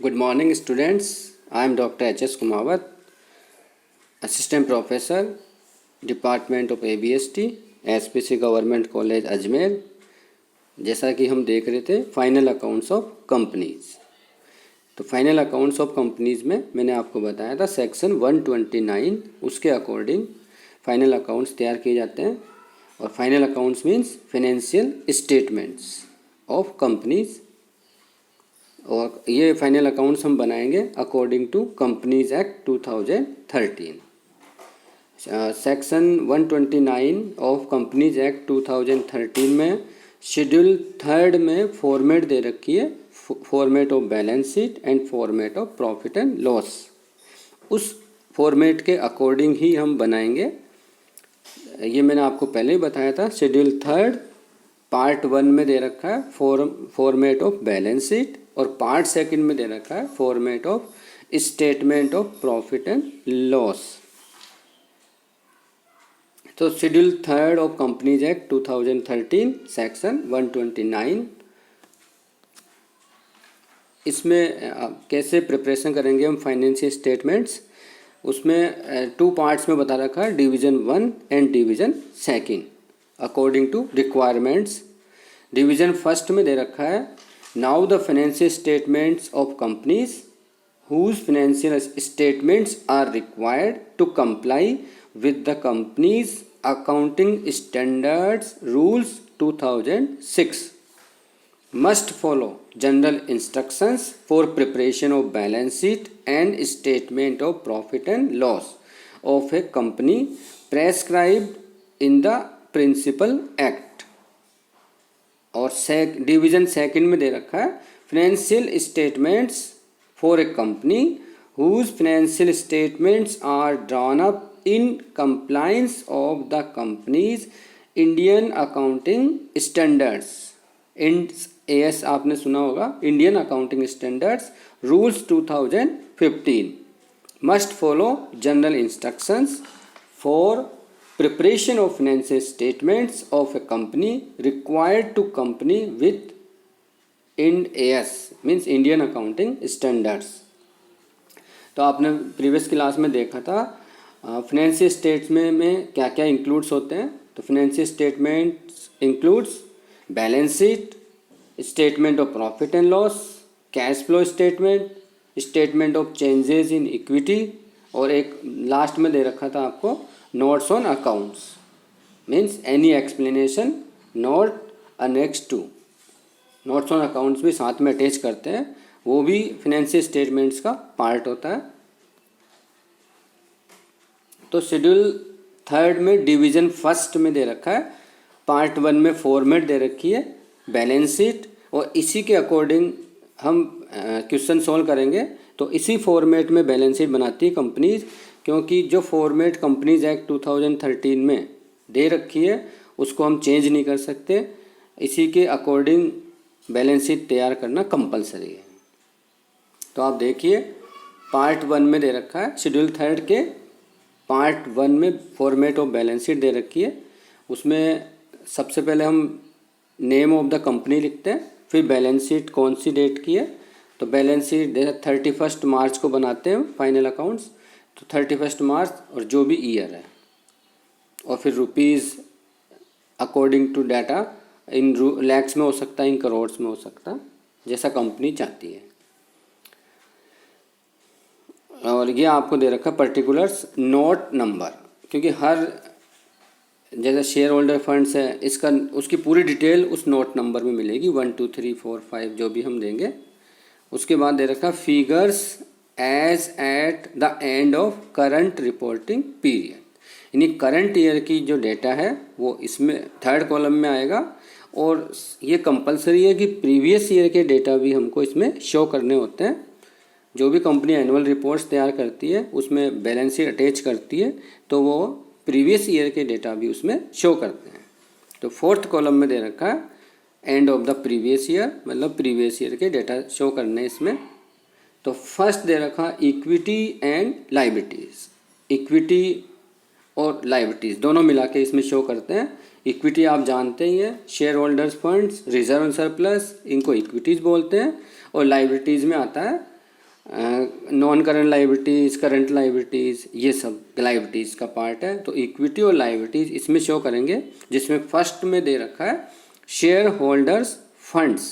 Good morning, students. I am Dr. H.S. Kumawat, Assistant Professor, Department of ABST, SPC Government College Ajmer. जैसा कि हम देख रहे थे फाइनल अकाउंट्स ऑफ कंपनीज, तो फाइनल अकाउंट्स ऑफ कंपनीज में मैंने आपको बताया था सेक्शन 129 उसके अकॉर्डिंग फाइनल अकाउंट्स तैयार किए जाते हैं। और final accounts means financial statements of companies, और ये फाइनल अकाउंट्स हम बनाएंगे according to companies act 2013। Section 129 of companies act 2013 में शेड्यूल 3 में फॉर्मेट दे रखी है, format of balance sheet and format of profit and loss. उस फॉर्मेट के अकॉर्डिंग ही हम बनाएंगे। ये मैंने आपको पहले ही बताया था। शेड्यूल 3 पार्ट 1 में दे रखा है फॉर्मेट ऑफ बैलेंस शीट, और पार्ट 2 में दे रखा है format of statement of profit and loss. तो schedule 3 of companies act 2013 section 129, इसमें कैसे प्रिपरेशन करेंगे हम फाइनेंशियल स्टेटमेंट्स, उसमें 2 पार्ट्स में बता रखा है, division 1 and division 2 according to requirements. Division 1 में दे रखा है, now the financial statements of companies whose financial statements are required to comply with the company's accounting standards rules 2006 must follow general instructions for preparation of balance sheet and statement of profit and loss of a company prescribed in the principal act। और division 2 में दे रखा है, financial statements for a company whose financial statements are drawn up in compliance of the company's Indian accounting standards, IND-AS आपने सुना होगा, Indian accounting standards rules 2015 must follow general instructions for preparation of financial statements of a company required to comply with IND-AS means Indian accounting standards. तो आपने previous class में देखा था financial statement में क्या क्या इंक्लूड्स होते हैं। तो financial statements includes balance sheet, statement of profit and loss, cash flow statement, statement of changes in equity, और एक लास्ट में दे रखा था आपको notes on accounts means any explanation note annex to. Notes on accounts भी साथ में अटैच करते हैं, वो भी फाइनेंशियल स्टेटमेंट्स का पार्ट होता है। तो शेड्यूल 3 में डिवीज़न 1 में दे रखा है, पार्ट 1 में फॉर्मेट दे रखी है बैलेंस शीट, और इसी के अकॉर्डिंग हम क्वेश्चन सॉल्व करेंगे। तो इसी फॉर्मेट में बैलेंस शीट बनाती है कंपनीज, क्योंकि जो फॉर्मेट कंपनीज एक्ट 2013 में दे रखी है उसको हम चेंज नहीं कर सकते। इसी के अकॉर्डिंग बैलेंस शीट तैयार करना कंपलसरी है। तो आप देखिए पार्ट 1 में दे रखा है, शेड्यूल 3 के पार्ट 1 में फॉर्मेट ऑफ बैलेंस शीट दे रखी है। उसमें सबसे पहले हम नेम ऑफ द कंपनी लिखते हैं, फिर बैलेंस शीट कौन सी डेट की है। तो बैलेंस शीट 31 मार्च को बनाते हैं फाइनल अकाउंट्स, तो 31 मार्च और जो भी ईयर है, और फिर rupees according to data in lakhs में हो सकता है, इन करोड्स में हो सकता है, जैसा कंपनी चाहती है। और ये आपको दे रखा पर्टिकुलर्स नोट नंबर, क्योंकि हर जैसे शेयर होल्डर फंड्स है इसका उसकी पूरी डिटेल उस नोट नंबर में मिलेगी, 1 2 3 4 5 जो भी हम देंगे। उसके बाद दे रखा figures as at the end of current reporting period, यानी करंट ईयर की जो डेटा है वो इसमें 3rd कॉलम में आएगा। और ये कंपलसरी है कि प्रीवियस ईयर के डेटा भी हमको इसमें शो करने होते हैं। जो भी कंपनी एनुअल रिपोर्ट्स तैयार करती है उसमें बैलेंस शीट अटैच करती है, तो वो प्रीवियस ईयर के डेटा भी उसमें शो करते हैं। तो 4th कॉलम में दे रखा है end of the previous year, मतलब प्रीवियस ईयर के डेटा शो करने इसमें। तो फर्स्ट दे रखा इक्विटी एंड लायबिलिटीज़, इक्विटी और लायबिलिटीज़ दोनों मिला के इसमें शो करते हैं। इक्विटी आप जानते ही हैं, share holders funds, reserve and surplus, इनको इक्विटीज़ बोलते हैं। और लायबिलिटीज़ में आता है non current liabilities, current liabilities, ये सब लाइबिलिटीज़ का पार्ट है। तो इक्विटी और लाइबिलिटीज़ इसमें शो करेंगे, जिसमें फर्स्ट में दे रखा है share holders funds.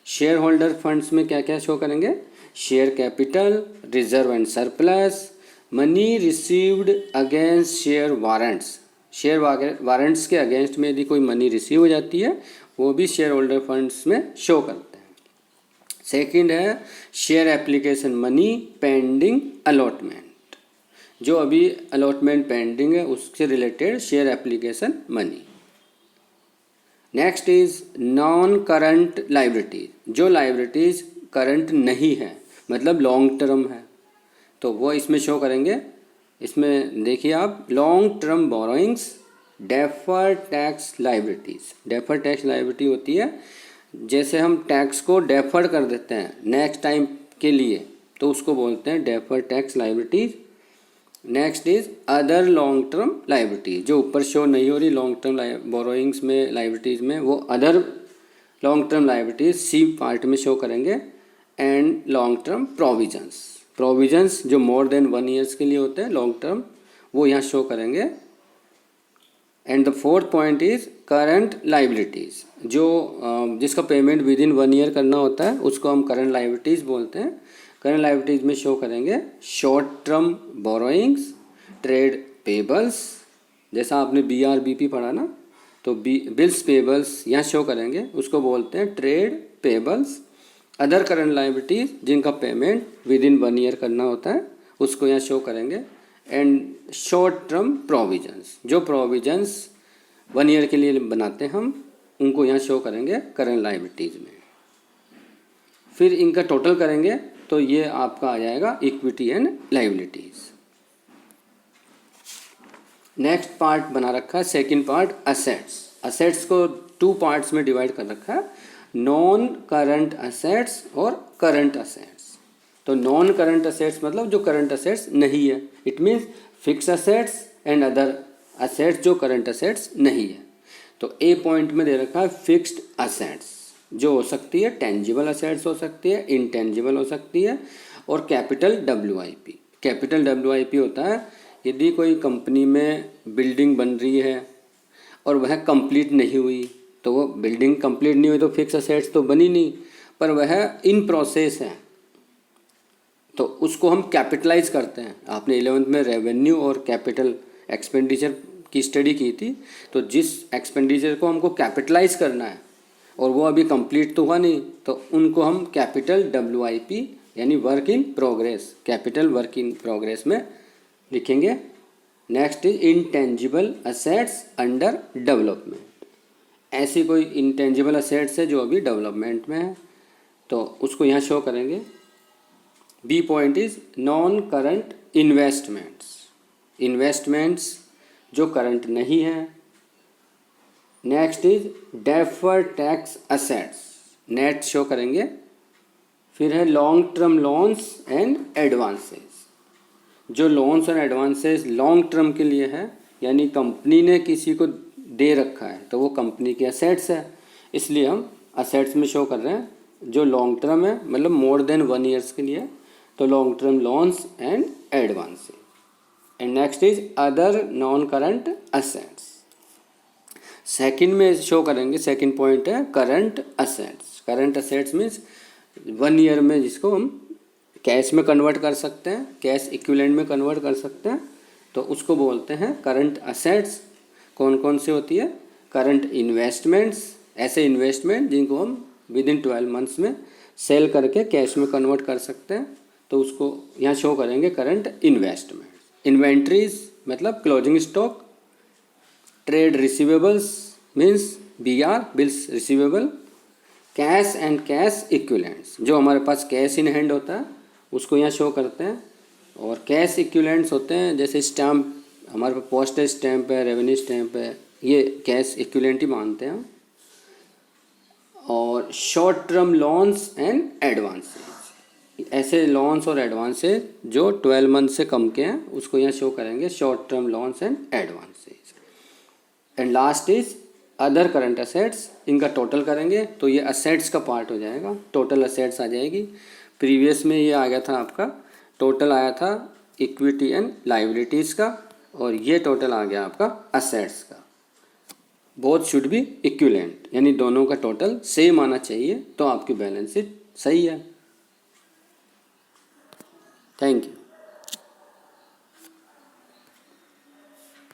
Share holder funds में क्या क्या शो करेंगे? Share capital, reserve and surplus, money received against share warrants. Share warrants के अगेंस्ट में यदि कोई मनी रिसीव हो जाती है वो भी शेयर होल्डर फंड्स में शो करते हैं। सेकंड है share application money pending allotment, जो अभी अलॉटमेंट पेंडिंग है उससे related share application money. Next is non current liabilities, जो लाइबिलिटीज करंट नहीं है मतलब लॉन्ग टर्म है, तो वो इसमें शो करेंगे। इसमें देखिए आप, long term borrowings, defer tax liabilities. Defer tax liability होती है जैसे हम टैक्स को डेफर कर देते हैं नेक्स्ट टाइम के लिए, तो उसको बोलते हैं defer tax liabilities. Next is other long term liabilities, जो ऊपर शो नहीं हो रही लॉन्ग टर्म बोरोइंग्स में, लाइबिलिटीज में, वो other long term liabilities C part में शो करेंगे। And long term provisions, provisions जो मोर देन 1 ईयर्स के लिए होते हैं लॉन्ग टर्म, वो यहाँ शो करेंगे। And the fourth point is current liabilities, जो जिसका पेमेंट विद इन 1 ईयर करना होता है उसको हम करंट लाइबिलिटीज़ बोलते हैं। करंट लाइबिलिटीज़ में शो करेंगे short term borrowings, trade payables, जैसा आपने BRBP पढ़ा ना, तो बिल्स पेबल्स यहाँ शो करेंगे, उसको बोलते हैं trade payables. Other current liabilities जिनका पेमेंट विद इन 1 ईयर करना होता है उसको यहाँ शो करेंगे। एंड शॉर्ट टर्म प्रोविजंस, जो प्रोविजंस 1 ईयर के लिए बनाते हैं हम, उनको यहाँ शो करेंगे करंट लाइबिलिटीज़ में। फिर इनका टोटल करेंगे तो ये आपका आ जाएगा equity and liabilities. Next part बना रखा है सेकंड पार्ट असेट्स। असेट्स को 2 पार्ट्स में डिवाइड कर रखा है, नॉन करंट असेट्स और करंट असेट्स। तो नॉन करंट असेट्स मतलब जो करंट असेट्स नहीं है, it means fix assets and other assets जो करंट असेट्स नहीं है। तो ए पॉइंट में दे रखा है फिक्स्ड असेट्स, जो हो सकती है टेंजिबल असेट्स हो सकती है, इनटेंजिबल हो सकती है, और कैपिटल WIP। कैपिटल WIP होता है यदि कोई कंपनी में बिल्डिंग बन रही है और वह कंप्लीट नहीं हुई, तो वो बिल्डिंग कंप्लीट नहीं हुई तो फिक्स असेट्स तो बनी नहीं, पर वह इन प्रोसेस है तो उसको हम कैपिटलाइज करते हैं। आपने 11th में रेवेन्यू और कैपिटल एक्सपेंडिचर की स्टडी की थी, तो जिस एक्सपेंडिचर को हमको कैपिटलाइज करना है और वो अभी कंप्लीट तो हुआ नहीं, तो उनको हम कैपिटल WIP यानी work in progress, capital work in progress में लिखेंगे। Next is intangible assets under development, ऐसी कोई इनटेंजिबल असेट्स है जो अभी डेवलपमेंट में है, तो उसको यहाँ शो करेंगे। B point is non current investments, investments जो करंट नहीं है। Next is defer tax assets, net show करेंगे। फिर है long term loans and advances, जो लोन्स और एडवांसेस लॉन्ग टर्म के लिए है, यानी कंपनी ने किसी को दे रखा है तो वो कंपनी के असेट्स है, इसलिए हम असेट्स में शो कर रहे हैं। जो लॉन्ग टर्म है मतलब मोर देन 1 ईयर्स के लिए, तो long term loans and advances. And next is other non current assets, second में शो करेंगे। सेकंड पॉइंट है current assets. Current assets means 1 year में जिसको हम कैश में कन्वर्ट कर सकते हैं, कैश इक्विवेलेंट में कन्वर्ट कर सकते हैं, तो उसको बोलते हैं करंट असेट्स। कौन कौन सी होती है? करंट इन्वेस्टमेंट्स, ऐसे इन्वेस्टमेंट जिनको हम विद इन 12 मंथ्स में सेल करके कैश में कन्वर्ट कर सकते हैं, तो उसको यहाँ शो करेंगे करंट इन्वेस्टमेंट। इन्वेंट्रीज मतलब closing stock. Trade receivables means BR bills receivable. Cash and cash equivalents, जो हमारे पास कैश इन हैंड होता है उसको यहाँ शो करते हैं। और कैश इक्विवेलेंट्स होते हैं जैसे स्टैम्प, हमारे पास पोस्टेज स्टैम्प है, रेवेन्यू स्टैम्प है, ये कैश इक्विवेलेंट ही मानते हैं हम। और short term loans and advances, ऐसे लोन्स और एडवांसेज जो 12 मंथ से कम के हैं उसको यहाँ शो करेंगे short term loans and advances. And last is other current assets, इनका टोटल करेंगे तो ये असेट्स का पार्ट हो जाएगा, टोटल असेट्स आ जाएगी। प्रीवियस में ये आ गया था आपका, टोटल आया था इक्विटी एंड लाइबिलिटीज़ का, और ये टोटल आ गया आपका असेट्स का। बोथ शुड बी इक्विवेलेंट, यानी दोनों का टोटल सेम आना चाहिए तो आपकी बैलेंस शीट सही है। Thank you.